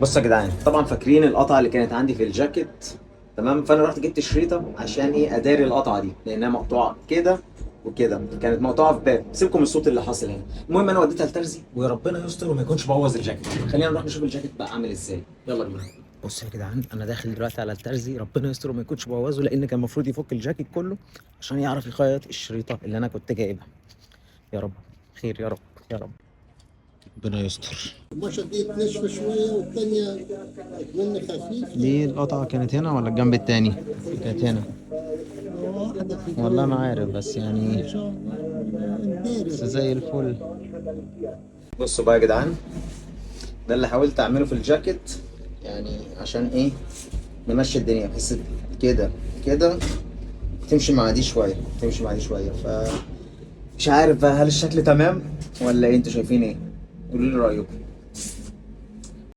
بصوا يا جدعان، طبعا فاكرين القطعه اللي كانت عندي في الجاكيت؟ تمام. فانا رحت جبت شريطه عشان ايه اداري القطعه دي، لانها مقطوعه كده وكده، كانت مقطوعه في باب. سيبكم من الصوت اللي حاصل هنا. المهم انا وديتها لترزي، ويا ربنا يستر وما يكونش بوظ الجاكيت. خلينا نروح نشوف الجاكيت بقى عامل ازاي. يلا بينا. بصوا يا جدعان، انا داخل دلوقتي على الترزي، ربنا يستر وما يكونش بوظه، لان كان المفروض يفك الجاكيت كله عشان يعرف يخيط الشريطه اللي انا كنت جايبها. يا رب خير، يا رب يا رب. ربنا يستر. القماشة دي ناشفة شوية والتانية مني خفيف. دي القطعة كانت هنا ولا الجنب التاني؟ كانت هنا. واحدة في والله ما جوه عارف، بس إن يعني شاء الله ندير. بس زي الفل. بصوا بقى يا جدعان، ده اللي حاولت اعمله في الجاكيت، يعني عشان ايه نمشي الدنيا، بحيث كده كده تمشي مع دي شوية، تمشي مع دي شوية. مش عارف بقى هل الشكل تمام ولا ايه؟ انتوا شايفين ايه؟ قولوا لي رأيكم.